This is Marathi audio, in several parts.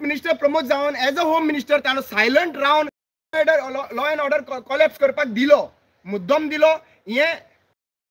मिनिस्टर प्रमोद जावन एज अ होम मिनिस्टर ताणें silent Ravan law and order collapse करपाक दिलो, मुद्दम दिलो. हें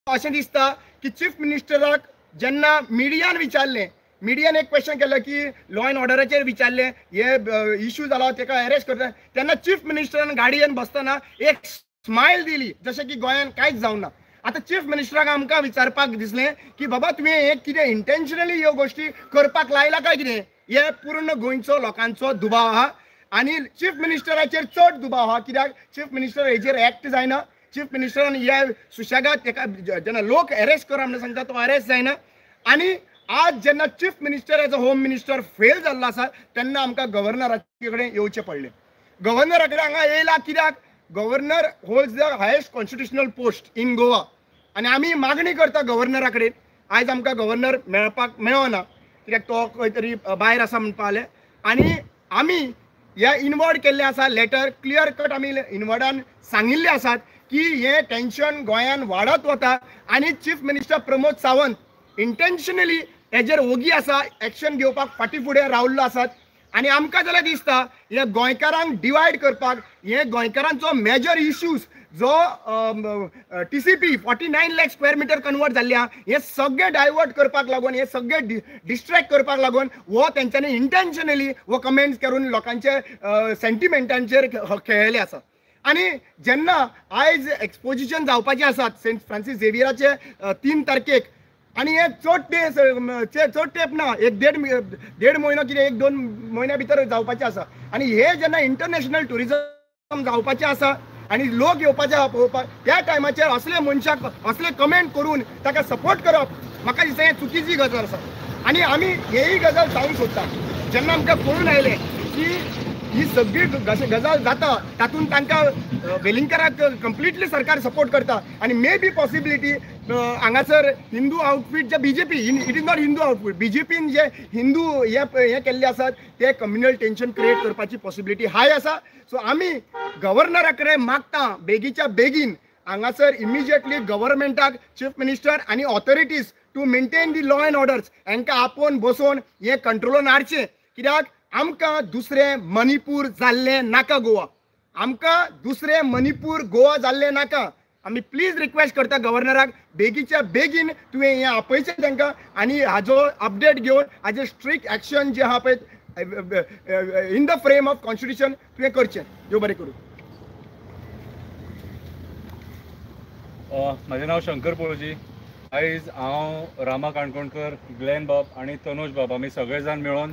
अशें दिसता की चीफ मिनिस्टराक जेन्ना मिडियान विचारलें, मिडियान एक क्वेश्चन केलं की लॉ अँड ऑर्डराचेर विचारलें, हे इश्यू जालो तेका अरेस्ट करता, तेन्ना चीफ मिनिस्टरान गाडयेन बसतना एक स्मायल दिली जशें की गोंयान कांयच जावं ना. आता चीफ मिनिस्टराक आमकां विचारपाक दिसलें की बाबा तुवें हे कितें इंटेन्शनली ह्यो गोश्टी करपाक लायला काय कितें. हे पूर्ण गोंयचो लोकांचो दुबाव आहा आनी चीफ मिनिस्टराचेर चड दुबाव आहा. कित्याक चीफ मिनिस्टर हेजेर एक्ट जायना. चीफ मिनिस्टरान ह्या सुशेगाद तेका जेन्ना लोक अरेस्ट करा म्हणून सांगता तो अरेस्ट जायना. आनी आज जेन्ना chief minister as a home minister fail जाल्लो आसा तेन्ना आमकां गव्हर्नराचे कडेन येवचें पडलें. गव्हर्नरा कडेन हांगा येयला कित्याक governor holds the highest constitutional post in Goa आनी आमी मागणी करता गव्हर्नरा कडेन. आयज आमकां गव्हर्नर मेळपाक मेळना कित्याक तो खंय तरी भायर आसा म्हणपा लागले. आनी आमी ह्या इनवर्ड केल्लें आसा लेटर क्लियर कट आमी इनवर्डान सांगिल्ले आसात की हे टेन्शन गोंयान वाडत वता आनी chief minister Pramod Sawant intentionally हेजेर ओगी आसा, एक्शन घेवपाक फाटी फुडें रावल्लो आसात. आनी आमकां जाल्यार दिसता हे गोंयकारांक डिवायड करपाक, हे गोंयकारांचो मेजर इश्यूज जो TCP 49 lakh square metre convert जाल्ले आहा, हे सगळे डायवर्ट करपाक लागून, हे सगळे डिस्ट्रॅक्ट करपाक लागून हो तेंच्यांनी इंटेन्शनली हो कमेंट्स करून लोकांचे सेंटिमेंटांचेर खेळिल्ले आसा. आनी जेन्ना आयज एक्सपोजिशन जावपाचें आसात सेंट फ्रांसीस झेवियराचे 3 तारखेक आनी हे चड तेंप ना, एक देड म्हयनो कितें 1-2 म्हयन्या भितर जावपाचें आसा. आनी हे जेन्ना इंटरनॅशनल टुरिझम जावपाचें आसा आनी लोक येवपाचे आहा पळोवपाक, त्या टायमाचेर असले मनशाक असले कमेंट करून ताका सपोर्ट करप म्हाका दिसता हें चुकीची गजाल आसा. आनी आमी हेय गजाल सांगूंक सोदता, जेन्ना आमकां कळून आयलें की ही सगळी गजाल जाता तातूंत तांकां वेलिंगकराक कंप्लिटली सरकार सपोर्ट करता आनी मे बी पॉसिबिलिटी हांगासर हिंदू आउटफीट जे BJP it is not Hindu outfit, BJPन जे हिंदू हे केल्ले आसात ते कम्युनल टेन्शन क्रिएट करपाची पॉसिबिलिटी हाय आसा. सो आमी गव्हर्नरा कडेन मागता बेगीच्या बेगीन हांगासर इमिजिएटली गव्हर्मेंटाक, चीफ मिनिस्टर आनी authorities to maintain the law and orders हांकां आपोवन बसोवन हे कंट्रोलान हाडचें. कित्याक आमकां दुसरें मणिपूर जाल्लें नाका गोवा, आमकां दुसरें मणिपूर गोवा जाल्लें नाका. आमी प्लीज रिक्वेस्ट करता गव्हर्नराक बेगीच्या बेगीन तुवें हें आपयचें तांकां आनी हाजो अपडेट घेवन हाजें स्ट्रिक्ट एक्शन जें आहा पळय in the frame of constitution तुवें करचें. देव बरें करूं. म्हजें नांव शंकर पळोवजी. आयज हांव रामा काणकोणकर, ग्लेन बाब आनी तनोज बाब आमी सगळे जाण मेळोन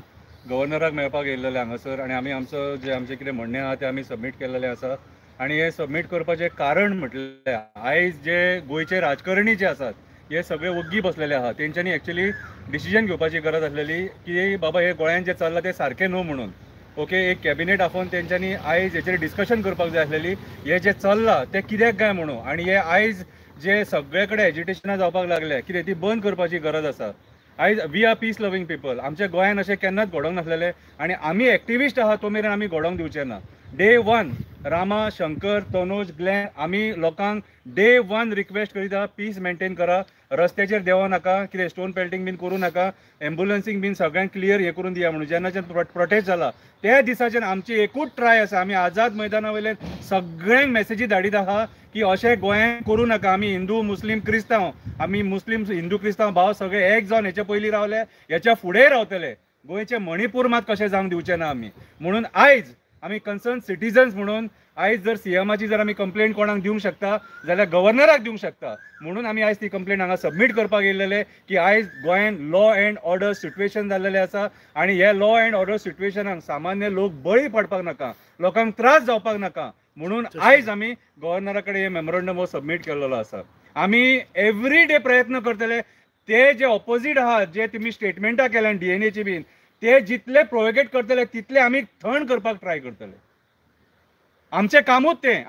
गव्हर्नराक मेळपाक येयल्लेले हांगासर आनी आमी आमचें कितें म्हणणें आहा तें आमी सबमीट केल्लेलें आसा. आनी हे सबमीट करपाचें कारण म्हटल्यार आयज जे गोंयचे राजकारणी जे आसात हे सगळे ओग्गी बसलेले आहात. तेंच्यांनी एक्चुअली डिसिजन घेवपाची गरज आसलेली की बाबा हे गोंयांत जे चल्लां तें सारकें न्हू म्हणून. ओके, एक कॅबिनेट आफोवन तेंच्यांनी आयज हेचेर डिस्कशन करपाक जाय आसलेली हे जे चल्लां तें कित्याक काय म्हणून. आनी हे आयज जे सगळे कडेन एजिटेशनां जावपाक लागले कितें ती बंद करपाची गरज आसा. आयज we R piece loving people. आमच्या गोंयान अशें केन्नाच घडोवंक नासलेलें आनी आमी एक्टिविस्ट आहात तो मेरेन आमी घडोवंक दिवचे ना. डे 1 रामा, शंकर, तनोज, ग्लेन आमी लोकांक डे 1 रिक्वेस्ट करिता पीस मेंटेन करा. रस्त्याचेर देवो नाका, कितें स्टोन पेल्टिंग बीन करूं नाका, एम्ब्युलन्सींग बीन सगळ्यांक क्लियर हे करून दिया म्हणून. जेन्नाच्यान प्रोटेस्ट जाला त्या दिसाच्यान आमची एकूच ट्राय आसा, आमी आझाद मैदाना वयल्यान सगळ्यांक मेसेजी धाडीत आहा की अशें गोंयान करूं नाका. आमी हिंदू, मुस्लीम, क्रिस्तांव, आमी मुस्लीम, हिंदू, क्रिस्तांव भाव सगळे एक जावन हेच्या पयलीं रावले, हेच्या फुडेंय रावतले. गोंयचे मणिपूर मात कशें जावंक दिवचे ना आमी. म्हणून आयज आमी कन्सर्न सिटिजन्स म्हणून आयज जर सीएमाची जर आमी कंप्लेंट कोणाक दिवंक शकता जाल्यार गव्हर्नराक दिवंक शकता. म्हणून आमी आयज ती कंप्लेंट हांगा सबमीट करपाक येयलेले की आयज गोंयान लॉ अँड ऑर्डर सिट्युएशन जाल्लेलें आसा आनी हे लॉ अँड ऑर्डर सिट्युएशनाक सामान्य लोक बळी पडपाक नाका, लोकांक त्रास जावपाक नाका. म्हणून आयज आमी गव्हर्नरा कडेन हे मेमोरंडम हो सबमीट केल्लो आसा. आमी एवरी डे प्रयत्न करतले ते जे ऑपोजीट आहात, जे तुमी स्टेटमेंटां केल्यात DNA बीन, ते जितले प्रोवोकेट करतले तितले आमी थंड करपाक ट्राय करतले. आमचें कामूच तें.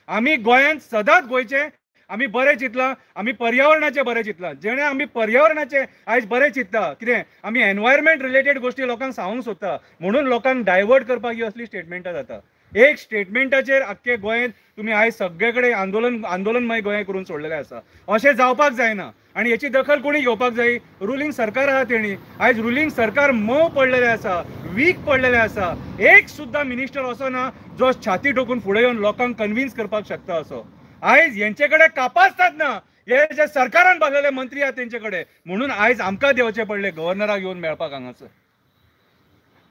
आमी गोंयांत सदांच गोंयचे आमी बरें चिंतलां, आमी पर्यावरणाचें बरें चिंतलां. जेणे आमी पर्यावरणाचें आयज बरें चिंतता, कितें आमी एनवायरमेंट रिलेटेड गोश्टी लोकांक सांगूंक सोदता म्हणून लोकांक डायवर्ट करपाक ही असली स्टेटमेंटां जाता. एक स्टेटमेंटाचेर आख्खे गोंयांत तुम्ही आयज सगळे कडेन आंदोलनमय गोंय करून सोडलेलें आसा. अशें जावपाक जायना आनी हेची दखल कोणी घेवपाक जाय. रुलींग सरकार आहा तेणी. आयज रुलींग सरकार मौ पडलेलें आसा, वीक पडलेलें आसा. एक सुद्दां मिनिस्टर असो ना जो छाती ठोकून फुडें येवन लोकांक कन्विन्स करपाक शकता असो. आयज हेंचे कडेन कापासतात ना, हे जे सरकारान बांदलेले मंत्री आहात तेंचे कडेन. म्हणून आयज आमकां देंवचें पडलें गव्हर्नराक येवन मेळपाक हांगासर.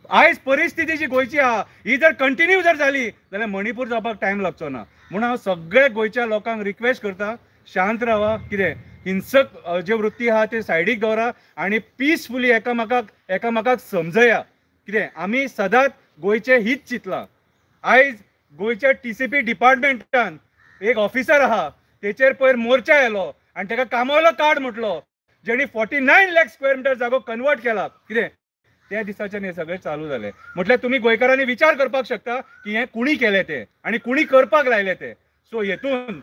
आयज परिस्थिती जी गोंयची आहा ही जर कंटिन्यू जर जाली जाल्यार मणिपूर जावपाक टायम लागचो ना. म्हणून हांव सगळे गोंयच्या लोकांक रिक्वेस्ट करता, शांत रावा. कितें हिंसक जे वृत्ती आहा ते सायडीक दवरा आनी पिसफुली एकामेकाक समजया. कितें आमी सदांच गोंयचे हीत चिंतलां. आयज गोंयच्या TCP डिपार्टमेंटान एक ऑफिसर आहा तेचेर पयर मोर्चा येयलो आनी ताका कामावलो काड म्हटलो, जेणी 49 लाख स्क्वेअर मिटर जागो कन्वर्ट केला. कितें त्या दिसाच्यान हे सगळें चालू जालें. म्हटल्यार तुमी गोंयकारांनी विचार करपाक शकता की हें कुणी केलें तें आनी कुणी करपाक लायलें तें. सो हेतून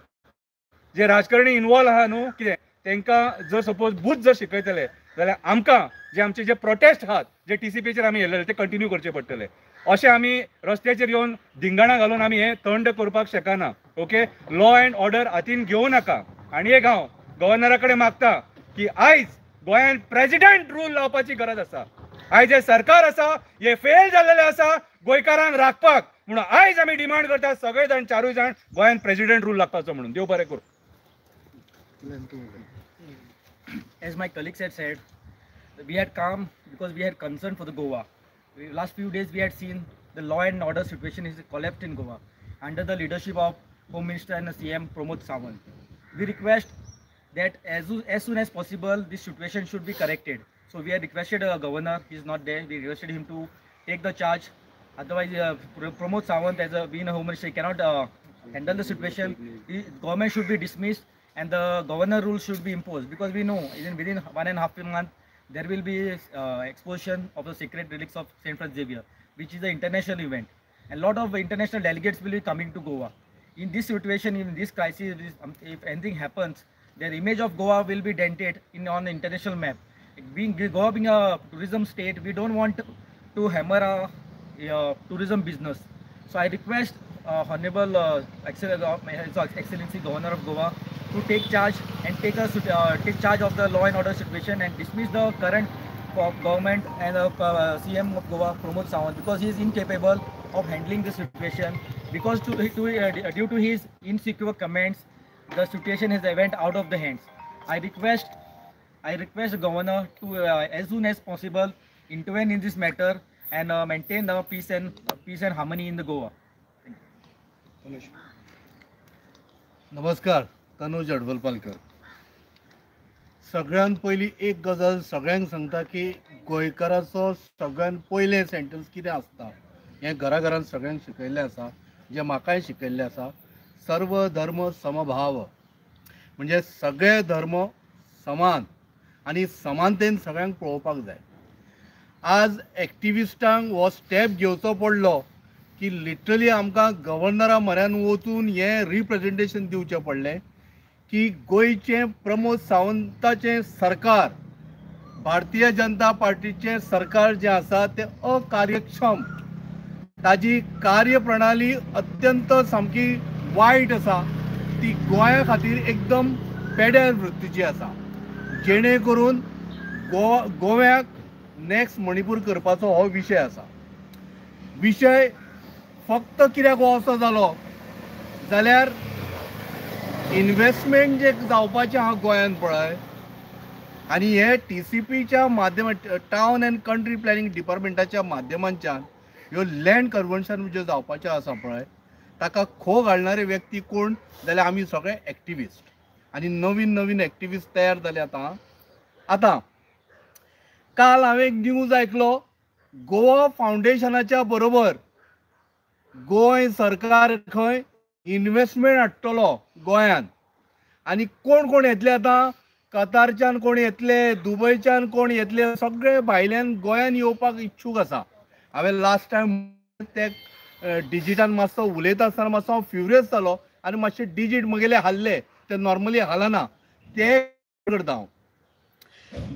जे राजकारणी इन्वॉल्व आहा न्हू, कितें तांकां जर सपोज बुथ जर शिकयतले जाल्यार आमकां जे आमचे जे प्रोटेस्ट आहात जे TCPचेर आमी येयलेले ते कंटिन्यू करचे पडटले. अशें आमी रस्त्याचेर येवन धिंगाणा घालून आमी हें थंड करपाक शकना. ओके, लॉ अँड ऑर्डर हातीन घेवं नाका. आनी एक हांव गव्हर्नरा कडेन मागता की आयज गोंयांत प्रेसिडेंट रूल लावपाची गरज आसा. आयज जे सरकार आसा हे फेल जाल्लेले आसा गोंयकारांक राखपाक. म्हणून आयज आमी डिमांड करता सगळे जाण, चारूय जाण गोंयांत प्रेसिडेंट रूल लागपाचो म्हणून. देव बरें करूं. As my colleagues had said, we had come because we had concern for the Goa. Last few days we had seen the law and order situation is collapsed in Goa under the leadership of Home Minister and CM Pramod Sawant. We request that as soon as possible this situation should be corrected. So we had requested governor, he is not there. We requested him to take the charge. Otherwise, Pramod Sawant, as being a home minister, he cannot handle the situation. The government should be dismissed and the governor rule should be imposed, because we know within 1.5 months there will be exposition of the secret relics of St. Francis Xavier, which is an international event, and a lot of international delegates will be coming to Goa. In this situation, in this crisis, if anything happens, the image of Goa will be dented on the international map. Goa being a tourism state, we don't want to hammer a tourism business. So I request Honorable Excellency Governor of Goa to take charge and take charge of the law and order situation and dismiss the current government and CM of Goa, Pramod Sawant, because he is incapable of handling the situation. Because due to his insecure comments, the situation has went out of the hands. I request the governor to as soon as possible intervene in this matter and maintain the peace and harmony in the Goa. नमस्कार, तनुज अडवलपालकर. सगळ्यात पयली एक गजाल सगळ्यांक सांगता की गोंयकाराचो सगळ्यात पयलें सेंटेन्स कितें आसता हें घराघरांत सगळ्यांक शिकयल्लें आसा, जें म्हाकाय शिकयल्लें आसा. सर्व धर्म समभाव, म्हणजे सगळे धर्म समान आनी समानतेन सगळ्यांक पळोवपाक जाय. आज एक्टिविस्टांक हो स्टेप घेवचो पडलो की लिटरली आमकां गव्हर्नरा म्हऱ्यान वचून हें रिप्रेजेंटेशन दिवचें पडलें की गोंयचें प्रमोद सावंताचें सरकार, भारतीय जनता पार्टीचें सरकार जें आसा तें अकार्यक्षम, ताजी कार्यप्रणाली अत्यंत सामकी वायट आसा. ती गोंया खातीर एकदम पेड्या वृत्तीची आसा, जेणे करून गोव्याक नेक्स्ट मणिपूर करपाचो हो विशय आसा. विशय फक्त कित्याक हो असो जालो जाल्यार इन्वेस्टमेंट जे जावपाचें आहा गोंयांत पळय, आनी हे TCPच्या माध्यमांत टावन एंड कंट्री प्लॅनिंग डिपार्टमेंटाच्या माध्यमांच्यान ह्यो लँड कन्वर्शन ज्यो जावपाच्यो आसा पळय, ताका खो घालणारे व्यक्ती कोण जाल्यार आमी सगळे एक्टिविस्ट, आनी नवीन नवीन एक्टिविस्ट तयार जाले. आतां काल हांवें एक न्यूज आयकलो, गोवा फावंडेशनाच्या बरोबर गोंय सरकार खंय इन्वेस्टमेंट हाडटलो गोंयांत, आनी कोण कोण येतले आतां कतारच्यान कोण येतले, दुबयच्यान कोण येतले, सगळे भायल्यान गोंयांत येवपाक इच्छूक आसा. हांवें लास्ट टायम ते डिजिटान मातसो उलयता आसतना मातसो हांव फ्युरियस जालो आनी मातशे डिजीट म्हगेले हाल्ले, ते नॉर्मली हालना, ते करता हांव.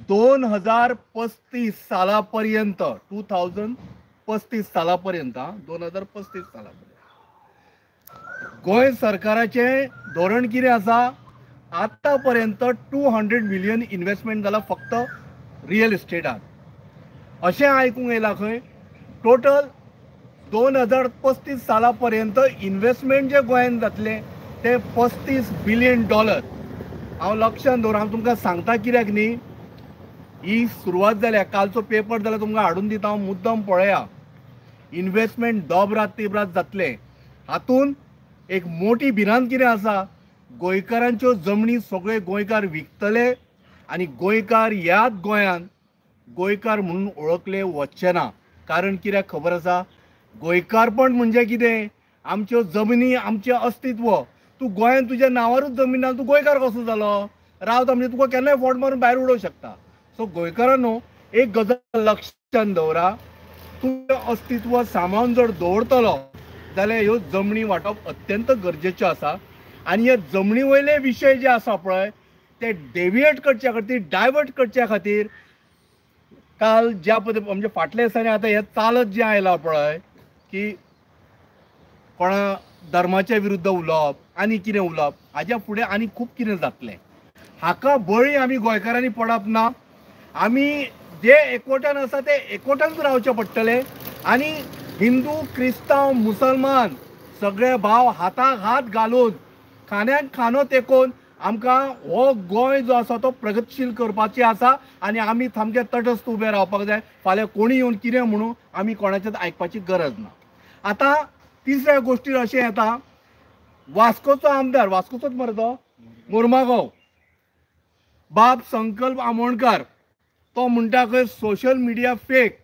2035 साला पर्यंत 2035 साला पर्यंत 2035 साला पर्यंत गोंय सरकाराचें धोरण कितें आसा, आतां पर्यंत 200 मिलियन इन्वेस्टमेंट जाला फक्त रियल इस्टेटात. अशें आयकूंक येयलां खंय टोटल 2035 साला पर्यंत इन्वेस्टमेंट जे गोंयांत जातले ते $35 बिलियन. हांव लक्षांत दवर, हांव तुमकां सांगता कित्याक न्ही, ही सुरवात जाल्या. कालचो पेपर जाल्यार तुमकां हाडून दिता, हांव मुद्दम पळया. इन्वेस्टमेंट दोबरात तिबरात जातले. हातून एक मोठी भिरांत कितें आसा, गोंयकारांच्यो जमनी सगळे गोंयकार विकतले आनी गोंयकार ह्याच गोंयांत गोंयकार म्हणून ओळखले वचचे ना. कारण कित्याक खबर आसा, गोंयकारपण म्हणजे कितें, आमच्यो जमनी, आमचें अस्तित्व. तूं गोंयांत तुज्या नांवारूच जमीन ना, तूं गोंयकार कसो जालो? रावता म्हणजे तुका केन्नाय फोट मारून भायर उडोवंक शकता. सो गोंयकारांनो, एक गजाल लक्षांत दवरा, तुजें अस्तित्व सांबाळून जर दवरतलो जाल्यार ह्यो जमनी वांटप अत्यंत गरजेच्यो आसा. आनी ह्या जमनी वयले विशय जे आसा पळय ते डेविएट करच्या खातीर, डायवर्ट करच्या खातीर काल ज्या पद्दतीन म्हणजे फाटल्या दिसांनी आतां हें चालत जें आयलां पळय की कोणा धर्माच्या विरुद्ध उलोवप आनी कितें उलोवप, हाज्या फुडें आनी खूब कितें जातलें. हाका बळी आमी गोंयकारांनी पडप ना. आमी जे एकवटान आसा ते एकवटानच रावचे पडटले. आनी हिंदू, क्रिस्तांव, मुसलमान सगळे भाव हाताक हात घालून, खांद्याक खांदो तेकोवन आमकां हो गोंय जो आसा तो प्रगतशील करपाचें आसा. आनी आमी सामके तटस्थ उबे रावपाक जाय. फाल्यां कोणी येवन कितें म्हणून आमी कोणाचेंच आयकपाची गरज ना. आतां तिसऱ्या गोश्टीर अशें येता, वास्कोचो आमदार, वास्कोचोच मरे तो मुर्मागांव, बाब संकल्प आमोणकार, तो म्हणटा खंय सोशल मिडिया फेक.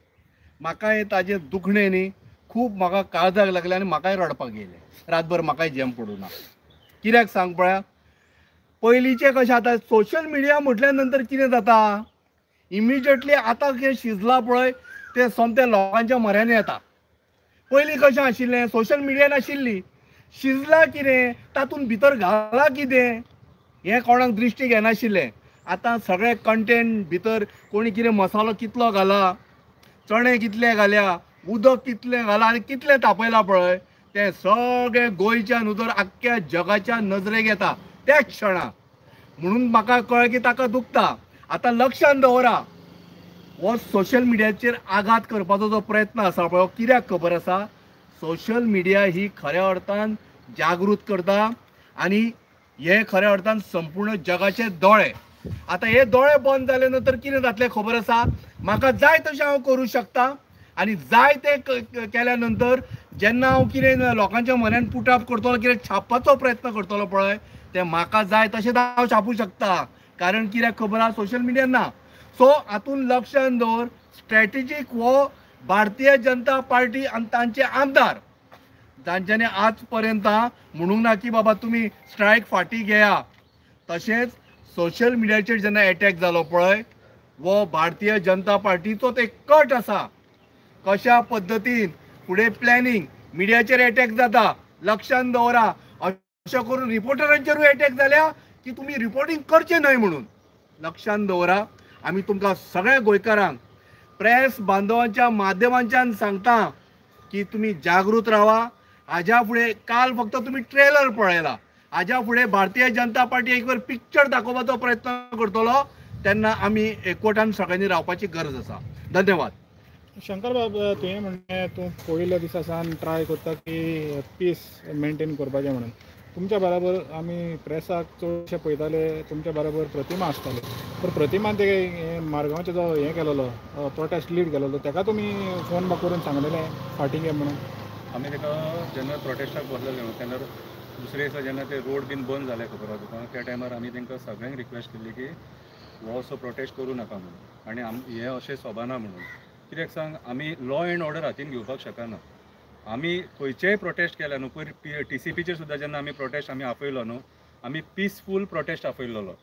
म्हाका हे ताजें दुखणें न्ही खूब म्हाका काळजाक लागलें आनी म्हाकाय रडपाक येयलें. रातभर म्हाकाय जेम पडूं ना. कित्याक सांग पळया, पयलींचें कशें आतां सोशल मिडिया म्हटल्या नंतर कितें जाता, इमिजिएटली आतां कितें शिजलां पळय तें सोमतें लोकांच्या म्हऱ्यांत येता. पयलीं कशें आशिल्लें, सोशल मिडिया नाशिल्ली, शिजलां कितें, तातूंत भितर घाला कितें हें कोणाक दृश्टी घेनाशिल्लें. आतां सगळे कंटेंट भितर कोणी कितें मसालो कितलो घाला, चणे कितले घाल्या, उदक कितलें घाला आनी कितलें तापयलां पळय तें सगळें गोंयच्या न्हू तर आख्ख्या जगाच्या नजरेक येता त्याच क्षणाक. म्हणून म्हाका कळ्ळें की ताका दुखता. आतां लक्षांत दवरा, हो सोशल मिडियाचेर आघात करपाचो जो प्रयत्न आसा पळय, कित्याक खबर आसा, सोशल मिडिया ही खऱ्या अर्थान जागृत करता आनी हे खऱ्या अर्थान संपूर्ण जगाचे दोळे. आतां हे दोळे बंद जाले नंतर कितें जातलें खबर आसा, म्हाका जाय तशें हांव करूं शकता. आनी जाय तें केल्या नंतर जेन्ना हांव कितें लोकांच्या मनांत पुटअप करतलो, कितें छापपाचो प्रयत्न करतलो पळय, तें म्हाका जाय तशें हांव छापूं शकता. कारण कित्याक खबर आहा, सोशल मिडिया ना. सो हातून लक्षांत दवर, स्ट्रॅटेजीक हो भारतीय जनता पार्टी आनी तांचे आमदार जांच्यांनी आज पर्यंत म्हणूंक ना की बाबा तुमी स्ट्रायक फाटी घेया. तशेंच सोशल मिडियाचेर जेन्ना एटॅक जालो पळय, वो भारतीय जनता पार्टीचो एक कट आसा. कशा पद्दतीन फुडें प्लॅनिंग मिडियाचेर एटॅक जाता, लक्षांत दवरा. अशें करून रिपोर्टरांचेरूय एटॅक जाल्या की तुमी रिपोर्टींग करचें न्हय म्हणून. लक्षांत दवरा. आमी तुमकां सगळ्या गोंयकारांक प्रेस बांदवांच्या माध्यमांच्यान सांगता की तुमी जागृत रावा. हाज्या फुडें काल फक्त तुमी ट्रेलर पळयला, हाज्या फुडें भारतीय जनता पार्टी एक वेळ पिक्चर दाखोवपाचो प्रयत्न करतलो, तेन्ना आमी एकवटान सगळ्यांनी रावपाची गरज आसा. धन्यवाद. शंकर बाब, तुवें म्हणलें तूं पयल्या दिसा सावन ट्राय करता की पीस मेंटेन करपाचें म्हणून. तुमच्या बरोबर आमी प्रेसाक चडशे पळयताले, तुमच्या बरोबर प्रतिमा आसताले. तर प्रतिमान ते मारगांवचो जो हें केलेलो प्रोटेस्ट लीड केलेलो, ताका तुमी फोन म्हाका करून सांगलेलें फाटीं घे म्हणून. आमी ताका जेन्ना प्रोटेस्टाक बसलेले न्हू तेन्ना दुसरे दिसा जेन्ना ते रोड बीन बंद जाले खबर आसा तुका, त्या टायमार आमी तांकां सगळ्यांक रिक्वेस्ट केल्ली की हो असो प्रोटेस्ट करूं नाका म्हणून. आनी हें अशें सोबाना म्हणून. कित्याक सांग, आमी लॉ एंड ऑर्डर हातीन घेवपाक शकना. आमी खंयचेय प्रोटेस्ट केल्या न्हू, पयर TCPचेर सुद्दां जेन्ना आमी प्रोटेस्ट आमी आपयलो न्हू, आमी पीसफूल प्रोटेस्ट आपयल्लो.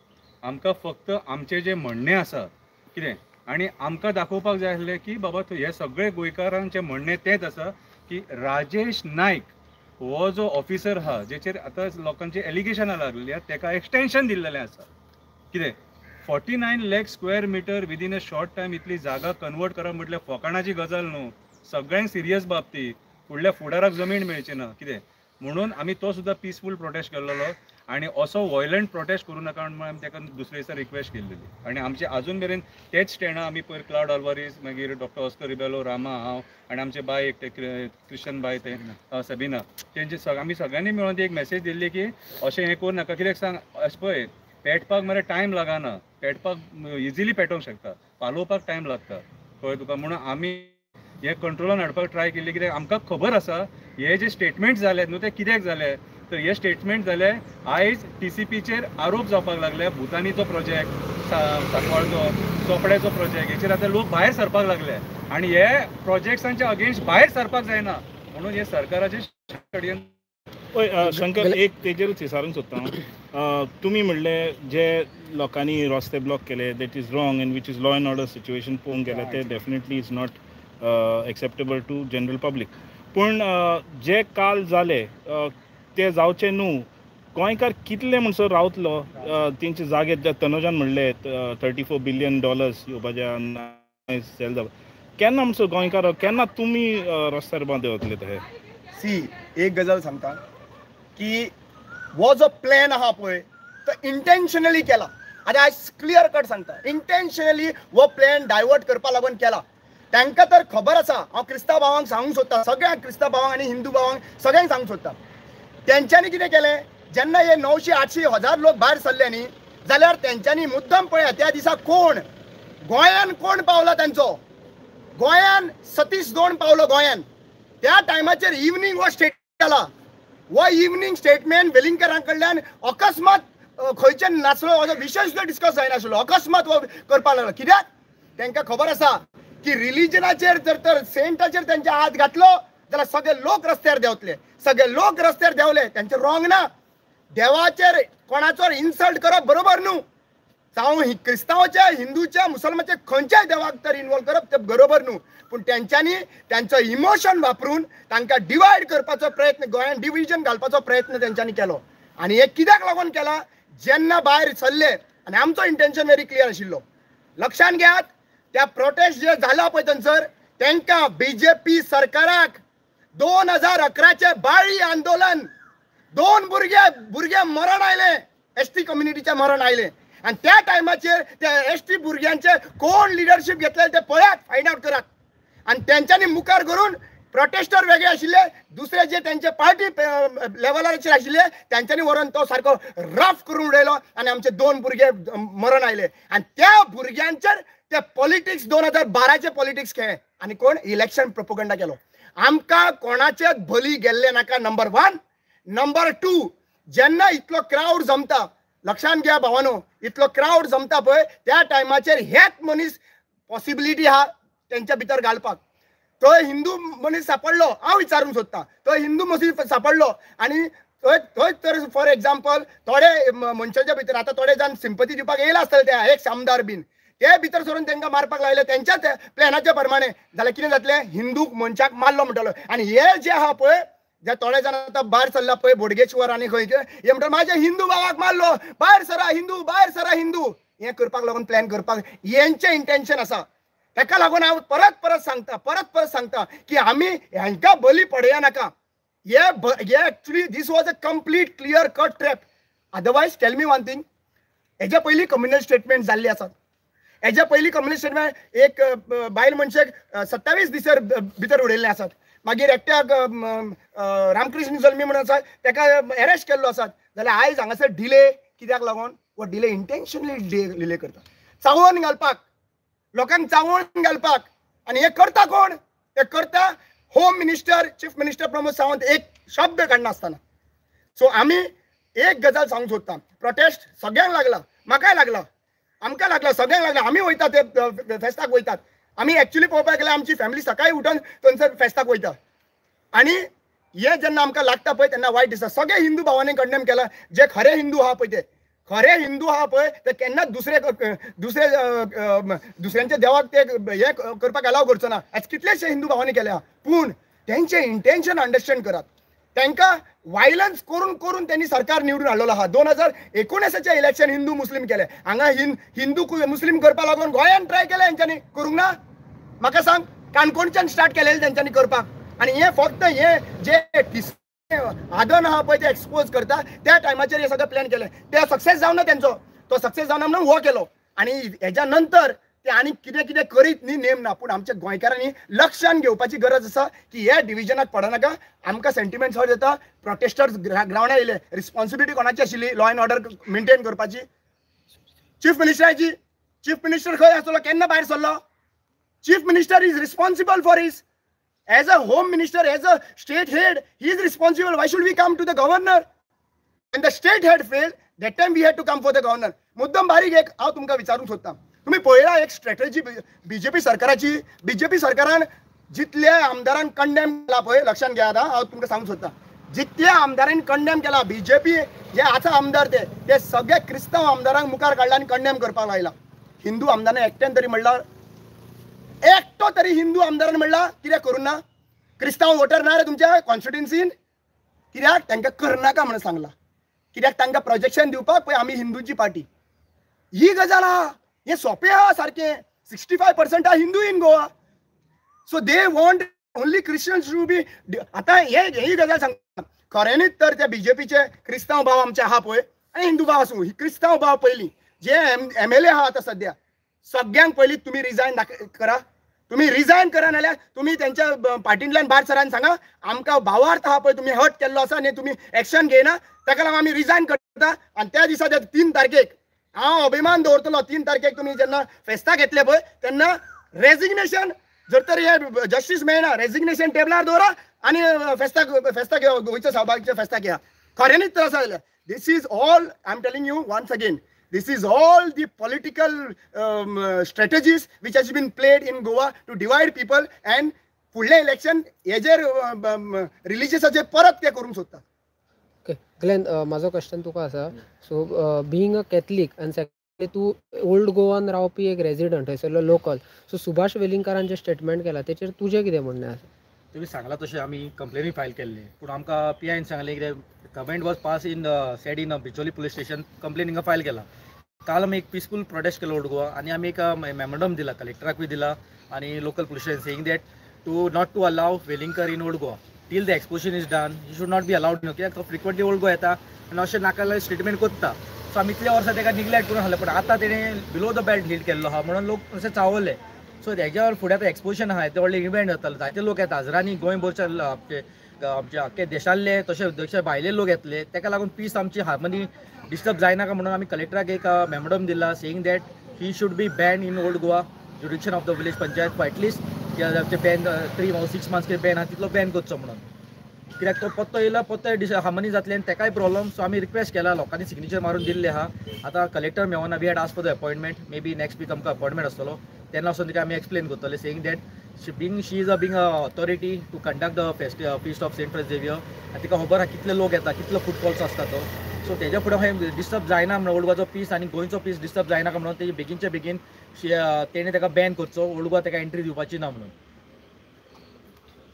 आमकां फक्त आमचें जें म्हणणें आसा कितें, आनी आमकां दाखोवपाक जाय आसलें की बाबा हे सगळे गोंयकारांचें म्हणणें तेंच आसा की राजेश नायक हो जो ऑफिसर आहा, जेचेर आतां लोकांची एलिगेशनां लागलेलीं आसा, ताका एक्सटेंशन दिल्लेलें आसा. कितें 49 lakh square metre within a short time इतली जागा कन्वर्ट करप म्हटल्यार फकाणाची गजाल न्हू. सगळ्यांक सिरियस बाब ती. फुडल्या फुडाराक जमीन मेळची ना. कितें म्हणून आमी तो सुद्दां पिसफूल प्रोटेस्ट केल्लो आणि असो व्हायलंट प्रोटेस्ट करूं नाका म्हणून आमी ताका दुसरे दिसा रिक्वेस्ट केल्ली आणि आमचे अजून मेरेन तेच स्टँडां आमी पयर क्लाउड आल्वारीस मागीर डॉक्टर ऑस्कर रिबेलो रामा हांव आणि आमचे बाय एकटे क्रिश्चन बाय ते सबिना तेंचे आमी सगळ्यांनी मेळून ती एक मेसेज दिल्ली की अशें हें करूं नाका कित्याक सांग अशें पळय पेटपाक मरे टायम लागना पेटपाक इजिली पेटोवंक शकता पालोवपाक टायम लागता कळ्ळें तुका म्हणून आमी हे कंट्रोलान हाडपाक ट्राय केल्ली कित्याक आमकां खबर आसा हे जे स्टेटमेंट जाले न्हू ते कित्याक जाले तर हे स्टेटमेंट जाले आयज TCPचेर आरोप जावपाक लागले भुतानीचो प्रोजेक्ट सांकवाळचो चोपड्याचो प्रोजेक्ट हेचेर आतां लोक भायर सरपाक लागले आणि हे प्रोजेक्ट्सांच्या अगेन्स्ट भायर सरपाक जायना म्हणून हे सरकाराचे षडयंत्र पळय शंकर एक तेजेरूच विचारूंक सोदता तुमी म्हणले जे लोकांनी रस्ते ब्लॉक केले that is wrong and which is law and order situation पळोवंक गेले ते definitely is not acceptable to general public पूण जे काल जाले ते जावचे न्हू गोंयकार कितले म्हणसर रावतलो तेंचे जागे तनुजान म्हणले $34 billion येवपाचे सेल जावप केन्ना म्हणसर गोंयकार केन्ना तुमी रस्त्यार बांदे वतले ते सी एक गजाल सांगता की हो जो प्लॅन आहा पळय तो इंटेन्शनली केला आनी आयज क्लियर कट सांगता इंटेन्शनली हो प्लॅन डायवर्ट करपा लागून केला तांकां तर खबर आसा हांव क्रिस्तांव भावांक सांगूंक सोदता सगळ्यांक क्रिस्तांव भावांक आनी हिंदू भावांक सगळ्यांक सांगूंक सोदता तेंच्यांनी कितें केलें जेन्ना हे 900-800 लोक भायर सरले न्ही जाल्यार तेंच्यांनी मुद्दम पळया त्या दिसा कोण गोंयान कोण पावला तांचो गोंयान सतीश दोन पावलो गोंयान त्या टायमाचेर इवनिंग हो स्टेटमेंट केला हो इवनिंग स्टेटमेंट वेलिंगकरां कडल्यान अकस्मात खंयचे नाचलो हो विशय सुद्दां डिस्कस जायनाशिल्लो अकस्मात हो करपाक लागलो कित्याक तांकां खबर आसा की रिलिजनाचेर जर तर सेंटाचेर तेंचे हात घातलो जाल्यार सगळे लोक रस्त्यार देंवतले सगळे लोक रस्त्यार देंवले तेंचे रॉंग ना देवाचेर कोणाचो इन्सल्ट करप बरोबर न्हू जावं क्रिस्तांवाचे हिंदूचे मुसलमानाचे खंयच्याय देवाक तर इन्वॉल्व करप ते बरोबर न्हू पूण तेंच्यांनी तेंचो इमोशन वापरून तांकां डिवायड करपाचो प्रयत्न गोंयान डिविजन घालपाचो प्रयत्न तेंच्यांनी केलो आनी हे कित्याक लागून केला जेन्ना भायर सरले आनी आमचो इंटेन्शन व्हेरी क्लियर आशिल्लो लक्षांत घेयात त्या प्रोटेस्ट जे जाला पळय थंयसर तांकां BJP सरकाराक 2011चे बाळी आंदोलन 2 भुरगे मरण आयले ST कम्युनिटीचे मरण आयले आणि त्या टायमाचेर त्या ST भुरग्यांचे कोण लिडरशिप घेतले ते पळयात फायंड आउट करात आणि त्यांच्यानी मुखार करून प्रोटेस्टर वेगळे आशिल्ले दुसरे जे त्यांचे पार्टी लेवलाचेर आशिल्ले त्यांच्यानी व्हरून तो सारको रफ करून उडयलो आणि आमचे 2 भुरगे मरण आयले आणि त्या भुरग्यांचेर ते पॉलिटिक्स 2012चे पॉलिटिक्स खेळ्ळे आणि कोण इलेक्शन प्रोपोगंडा केलो आमकां कोणाचे भली गेल्ले नाका नंबर 1 नंबर 2 जेन्ना इतलो क्राउड जमता लक्षांत घ्या भावानो इतलो क्राउड जमता पळय त्या टायमाचेर हेच मनीस पॉसिबिलिटी आहा तेंच्या भितर घालपाक तो हिंदू मनीस सापडलो हांव विचारूंक सोदतां तो हिंदू मनीस सापडलो आनी थंय तर फॉर एग्जाम्पल थोडे मनशाच्या भितर आतां थोडे जाण सिंपथी दिवपाक येयला आसतले त्या एक आमदार बीन ते भितर सरून तांकां मारपाक लागले त्यांच्याच प्लॅनाच्या प्रमाणे जाल्यार कितें जातलें हिंदू मनशाक मारलो म्हणटलो आनी हे जे आहा पळय जे थोडे जाण आतां भायर सरला पळय बोडगेश्वर आनी खंयचे हे म्हणटा म्हाज्या हिंदू भावाक मारलो भायर सरा हिंदू हे करपाक लागून प्लॅन करपाक हेंचें इंटेन्शन आसा ताका लागून हांव परत सांगता की आमी हांकां बली पडया नाका हे actually this was a complete clear cut trap otherwise tell me one thing हेजे पयलीं कम्युनल स्टेटमेंट जाल्ली आसात हेजे पयलीं कम्युनल स्टेटमेंट एक बायल मनशेक 27 दिसा भितर उडयल्ले आसात मागीर एकट्याक रामकृष्ण जल्मी म्हणून आसा ताका अरेस्ट केल्लो आसात जाल्यार आयज हांगासर डिले कित्याक लागून वो डिले इंटेन्शनली डिले करता चावोवन घालपाक लोकांक चावोवन घालपाक आनी हे करता कोण हे करता home minister chief minister Pramod Sawant एक शब्द काडना आसतना सो आमी एक गजाल सांगूंक सोदता प्रोटेस्ट सगळ्यांक लागला म्हाकाय लागला आमकां लागला सगळ्यांक लागला आमी वयता ते फेस्ताक वयतात आमी एक्चुअली पळोवपाक गेल्यार आमची फॅमिली सकाळी उठून थंयसर फेस्ताक वयता आनी हे जेन्ना आमकां लागता पळय तेन्ना वायट दिसता सगळे हिंदू भावांनी कंडेम केला जे खरे हिंदू आहा पळय ते खरे हिंदू आहा पळय ते केन्नाच दुसऱ्यांच्या देवाक ते हे करपाक अलाव करचो ना आज कितलेशे हिंदू भावांनी केल्या पूण तेंचे इंटेन्शन अंडरस्टँड करात तांकां वायलन्स करून त्यांनी सरकार निवडून हाडलेलो आहा 2019चे इलेक्शन हिंदू मुस्लिम केले हांगा हिंदू मुस्लिम करपा लागून गोंयान ट्राय केले हेंच्यांनी करूंक ना म्हाका सांग काणकोणच्यान स्टार्ट केलेले तेंच्यांनी करपाक आनी हे फक्त हे जे आदन आहा पळय ते एक्सपोज करता त्या टायमाचेर हे सगळं प्लॅन केले ते सक्सेस जावना तेंचो तो सक्सेस जावना म्हणून हो केलो आणि हेच्या नंतर ते आनी कितें कितें करीत न्ही नेम ना पूण आमच्या गोंयकारांनी लक्षान घेवपाची गरज आसा की हे डिविजनाक पडनाका आमकां सेंटिमेंट्स हर्ट जाता प्रोटेस्टर्स ग्रावंडार येयले रिस्पॉन्सिबिलिटी कोणाची आशिल्ली लॉ एंड ऑर्डर मेंटेन करपाची चीफ मिनिस्टर खंय आसलो केन्ना भायर सरलो chief minister is responsible for his as a home minister as a state head he is responsible why should we come to the governor when the state head failed that time we had to come for the governor मुद्दम बारीक एक हांव तुमकां विचारूंक सोदतां तुम्ही पळयला एक स्ट्रॅटेजी बीजेपी सरकारान जितल्या आमदारांक कंडेम केला पळय लक्षान घेयात हांव तुमकां सांगूंक सोदतां जितल्या आमदारांनी कंडेम केला बीजेपी जे आसा आमदार ते सगळे क्रिस्तांव आमदारांक मुखार काडला आनी कंडेम करपाक लायला हिंदू आमदारांनी एकट्यान तरी म्हणला एकटो तरी हिंदू आमदारान म्हणला कित्याक करूं ना क्रिस्तांव वोटर ना रे तुमच्या कॉन्स्टिट्युन्सीन कित्याक तांकां करनाका म्हणून सांगला कित्याक तांकां प्रोजेक्शन दिवपाक पळय आमी हिंदूची पार्टी ही गजाल आहा हे सोंपें आहा सारकें 65% आहा Hindu in Goa so they want only Christians to be आतां ही गजाल सांगता खऱ्यांनीच तर त्या बीजेपीचे क्रिस्तांव भाव आमचे आहा पळय आनी हिंदू भाव आसूं ही क्रिस्तांव भाव पयलीं जे MLA आहा आतां सद्या सगळ्यांक पयलीं तुम्ही रिजायन करा तुम्ही रिजायन करा नाल्यार तुम्ही त्यांच्या पार्टींतल्यान भायर सरान सांगा आमकां भावार्थ आहा पळय तुम्ही हर्ट केल्लो आसा आनी तुम्ही एक्शन घेयना ताका लागून आमी रिजायन करता आनी त्या दिसा 3 तारखेक हांव अभिमान दवरतलो 3 तारखेक तुम्ही जेन्ना फेस्ताक येतले पळय तेन्ना रेजिग्नेशन जर तर हे जस्टीस मेळना रेजिग्नेशन टेबलार दवरा आनी फेस्ताक गोंयच्या सहभागीच्या फेस्ताक या खऱ्यांनीच त्रास जाले this is all I am telling you once again this is all the political strategies which has been played in Goa to divide people and फुडले इलेक्शन हे जे रिलिजियसाचे परत ते करूंक सोदता ओके ग्लेन माझो क्वेश्चन तुका आसा सो बिईंग अ कॅथलीक आनी सेकंडली तू ओल्ड गोवान रावपी एक रेजिडंट हयसरलो लोकल सो सुभाष वेलिंगकारान जे स्टेटमेंट केला तेचेर तुजें कितें म्हणणें आसा तुम्ही सांगला तशें आमी कंप्लेनी फायल केल्ली पूण आमकां PIन सांगलें कितें comment was pass in said in Bicholim police station complain हिंगा फायल केला काल आमी एक पीसफूल प्रोटेस्ट केलो ओल्ड गोवा आनी आमी एक मेमोरंडम दिला कलेक्टराकूय दिला आनी local police station saying that to not to allow Velingkar in old Goa till the exposition is done you should not be allowed न्हू कित्याक तो फ्रिक्वेंटली ओल्ड गोवा येता आनी अशें नाका स्टेटमेंट करता सो आमी इतल्या वर्सां ताका निग्लेक्ट करून हाडलें पूण आतां तेणें बिलो द बेल्ट हीट केल्लो आहा म्हणून लोक अशें चावले सो हेज्या फुडें आतां एक्सपोजन आहा ते व्हडले इव्हेंट जातलो जायते लोक येता हजारांनी गोंयभरचे आमचे आख्खे देशांतले तशें भायले लोक येतले ताका लागून पीस आमची हार्मनी डिस्टर्ब जायनाका म्हणून आमी कलेक्टराक एक मेमोरंडम दिला saying that he should be ban in old Goa जुडिक्शन of the village panchayat for at least ban 3 or 6 months ban आहा तितलो बॅन करचो म्हणून कित्याक तो पत्तो येयला पत्तो हार्मनी जातले आनी ताकाय प्रॉब्लम सो आमी रिक्वेस्ट केला लोकांनी सिग्नेचर मारून दिल्ले आहा आतां कलेक्टर मेळना we had ask for the appointment maybe next week आमकां अपॉइंटमेंट आसतलो तेन्ना वचून तिका आमी एक्सप्लेन करतले saying that she is being a authority to conduct the feast of Saint Francis Xavier आनी तिका खबर आहा कितले लोक येता कितलो फुटफॉल्स आसता तो सो तेज्या फुडें खंय डिस्टर्ब जायना म्हणून ओल्ड गोवाचो पीस आनी गोंयचो पीस डिस्टर्ब जायनाका म्हणून तेजे बेगीनचे बेगीन तेणें ताका बॅन करचो ओल्ड गोवा ताका एंट्री दिवपाची ना म्हणून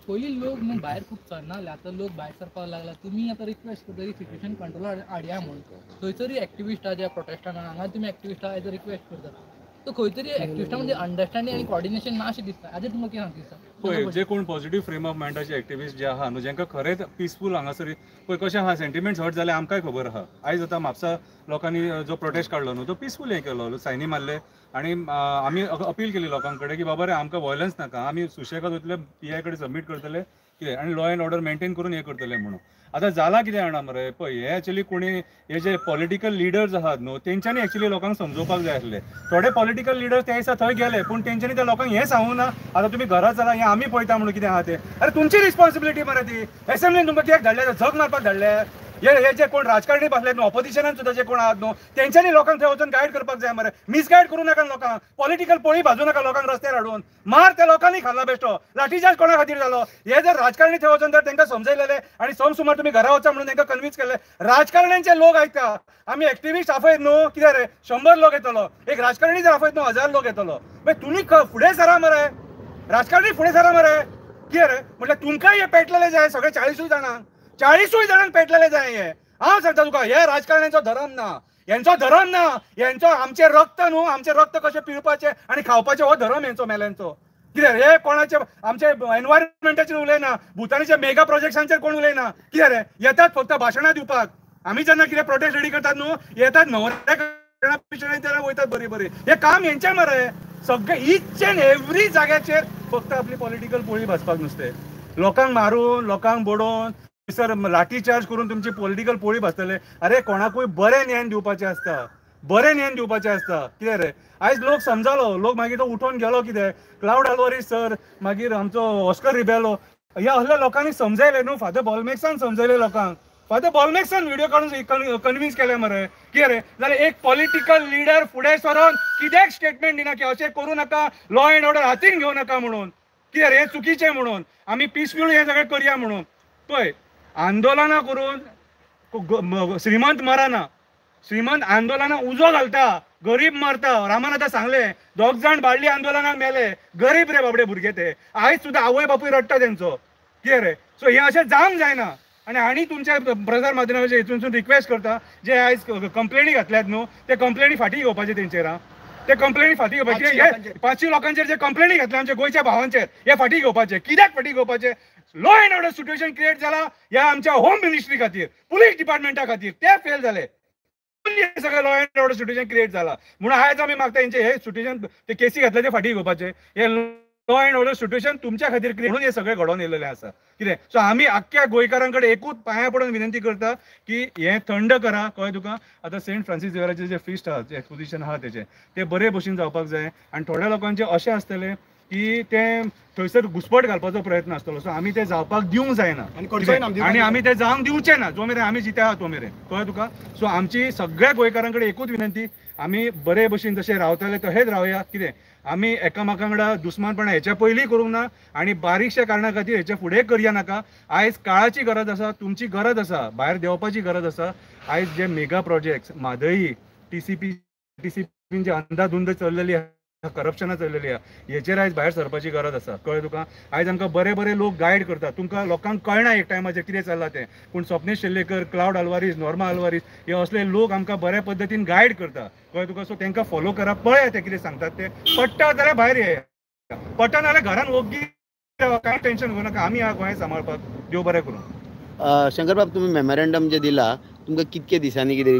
पयलीं लोक न्हू भायर खूब सरनासले आतां लोक भायर सरपाक लागला तुमी आतां रिक्वेस्ट करता सिच्युएशन कंट्रोलार हाडया म्हणून थंयसरी एक्टिविस्ट आहा ज्या प्रोटेस्टान हांगा तुमी एक्टिविस्टा एज अ रिक्वेस्ट करता तो खंय तरी एक्टिविस्टा म्हणजे अंडरस्टँडींग आनी कॉर्डिनेशन ना अशें दिसता आतां तुमकां कितें दिसता पळय जे कोण पॉझिटिव्ह फ्रेम ऑफ मायंडाचे एक्टिविस्ट जे आहा न्हू जेंकां खरेंच पिसफूल हांगासर पळय कशें आहा सेंटिमेंट्स हर्ट जाले आमकांय खबर आहा आयज आतां म्हापसा लोकांनी जो प्रोटेस्ट काडलो न्हू तो पिसफूल हें केलो सायनी मारले आनी आमी अपील केली लोकां कडेन की बाबा रे आमकां वॉयलन्स नाका आमी सुशेगाद वतले PI कडेन सबमीट करतले कितें आनी लॉ एंड ऑर्डर मेंटेन करून हें करतले म्हणून आतां जाला कितें जाणा मरे पळय हे एक्चुअली कोणी हे जे पॉलिटिकल लिडर्स आहात न्हू तेंच्यांनी एक्चुअली लोकांक समजोवपाक जाय आसले थोडे पॉलिटिकल लिडर्स त्या दिसा थंय गेले पूण तेंच्यांनी त्या लोकांक हें सांगूं ना आतां तुमी घरा चला हें आमी पळयता म्हणून कितें आहा तें अरे तुमची रिस्पॉन्सिबिलिटी मरे ती एसेंब्लीन तुमकां कित्याक धाडले झग मारपाक धाडले हे जे कोण राजकारणी बसले न्हू ऑपोजिशनान सुद्दां जे कोण आहात न्हू तेंच्यांनी लोकांक थंय वचून गायड करपाक जाय मरे मिसगायड करूं नाका लोकांक पॉलिटिकल पोळी भाजू नाका लोकांक रस्त्यार हाडून मार त्या लोकांनी खाल्ला बेश्टो लाठीचार्ज कोणा खातीर जालो हे जर राजकारणी थंय वचून जर तांकां समजयलेले आनी समसुमार तुमी घरा वचा म्हणून तांकां कन्विन्स केले राजकारण्यांचे लोक आयका आमी एक्टिविस्ट आफयत न्हू कितें रे 100 लोक येतलो एक राजकारणी जर आफयत न्हू 1000 लोक येतलो मागीर तुमी फुडें सरा मरे राजकारणी फुडें सरा मरे कितें रे म्हटल्यार तुमकांय हे पेटलेले जाय सगळे 40 जाणांक पेटलेले जाय हे हांव सांगता तुका हे राजकारण्यांचो धर्म ना यांचो धर्म ना यांचो आमचे रक्त न्हू आमचे रक्त कशें पिवपाचें आनी खावपाचें हो धर्म हेंचो मेल्यांचो कित्याक हे कोणाचे आमचे एनवायरमेंटाचेर उलयना, भुतानाच्या मेगा प्रोजेक्ट्सांचेर कोण उलयना. कित्याक रे येतात फक्त भाशणां दिवपाक. आमी जेन्ना कितें प्रोटेस्ट रेडी करतात न्हू, येतात न्हवऱ्याक वयतात बरे बरे. हे काम हेंचें मरे. सगळे इच एंड एवरी जाग्याचेर फक्त आपली पॉलिटिकल पोळी भाजपाक नुसते. लोकांक मारून, लोकांक बोडोवन, सर लाठी चार्ज करून तुमची पॉलिटिकल पोळी भाजतले. अरे कोणाकूय बरें न्यान दिवपाचें असता, बरें न्यान दिवपाचें असता. कितें रे आयज लोक समजालो, लोक मागीर तो उठोवन गेलो. कितें क्लाउड आल्वारीस सर, मागीर आमचो ऑस्कर रिबेलो, ह्या असल्या लोकांनी समजयले न्हू. फादर बॉलमेक्सान समजयले लोकांक. फादर बॉलमेक्सान व्हिडिओ काडून कन्विन्स केले मरे. कितें रे जाल्यार एक पॉलिटिकल लिडर फुडें सरोन कित्याक स्टेटमेंट दिना की अशें करूं नाका, लॉ एंड ऑर्डर हातीन घेवं नाका म्हणून. कितें रे हें चुकीचें म्हणून. आमी पीसफूल हें सगळें करया म्हणून. पळय आंदोलनां करून श्रीमंत मरना, श्रीमंत आंदोलनां उजो घालता, गरीब मरता. रामान आतां सांगलें 2 जाण बाळ्ळी आंदोलनाक मेले. गरीब रे बाबडे भुरगे ते. आयज सुद्दां आवय बापूय रडटा तेंचो. कितें रे सो हें अशें जावंक जायना. आनी तुमच्या प्रसार माध्यमाचे हितूनसून रिक्वेस्ट करता, जे आयज कंप्लेनी घातल्यात न्हू, ते कंप्लेनी फाटीं घेवपाचे तेंचेर. ते कंप्लेनी फाटीं घेवपाचे. हे 500 लोकांचेर जे कंप्लेनी घातल्या आमच्या गोंयच्या भावांचेर, हे फाटीं घेवपाचे. कित्याक फाटीं घेवपाचे? Law and order situation create जाला ह्या आमच्या होम मिनिस्ट्री खातीर, पुलीस डिपार्टमेंटा खातीर. ते फेल जाले. सगळं law and order situation create जाला म्हणून आयज आमी मागता हेंचे हे सिच्युएशन ते केसी घातले ते फाटीं घेवपाचे. हे लॉ एंड ऑर्डर सिच्युएशन तुमच्या खातीर क्रिएट म्हणून हे सगळे घडोवन येयलेले आसा. कितें सो आमी आख्ख्या गोंयकारांकडे एकूच पांया पडून विनंती करता की हे थंड करा. कळ्ळें तुका. आतां सेंट फ्रांसीस झेवियराचे जे फिस्ट आहा, जे एक्सपोजिशन आहा तेचे, ते बरे भशेन जावपाक जाय. आनी थोड्या लोकांचे अशें आसतले की ते थंयसर घुसपट घालपाचो प्रयत्न आसतलो. सो आमी ते जावपाक दिवंक जायना आनी आमी ते जावंक दिवचे ना जो मेरेन आमी जिते आहा तो मेरेन. कळ्ळें तुका. सो आमची सगळ्या गोंयकारांकडे एकूच विनंती, आमी बरे भशेन जशे रावताले तशेंच रावया. कितें आमी एकामेकां वांगडा दुस्मानपणां हेच्या पयलीं करूंक ना आनी बारीकशा कारणां खातीर हेच्या फुडें करया नाका. आयज काळाची गरज आसा, तुमची गरज आसा, भायर देंवपाची गरज आसा. आयज जे मेगा प्रोजेक्ट्स म्हादई, टीसीपी जे अंधाधुंद चल्लेली करप्शनां चल्लेली आहा, हेचेर आयज भायर सरपाची गरज आसा. कळ्ळें तुका. आयज आमकां बरे बरे लोक गायड करतात. तुमकां लोकांक कळना एक टायमाचेर कितें चल्लां तें, पूण स्वप्नीश शेल्लेकर, क्लाउड आल्वारीस, नॉर्मा आल्वारीस हे असले लोक आमकां बऱ्या पद्दतीन गायड करता. कळ्ळें तुका. सो तांकां फॉलो करा, पळया ते कितें सांगतात ते. पडटा जाल्यार भायर येया, पडटा नाल्यार घरान ओग्गी कांय टेन्शन घेवं नाका. आमी आहा गोंय सांबाळपाक. देव बरें करूं. शंकर बाब, तुम्ही मेमोरेंडम जे दिला तुमकां कितके दिसांनी कितें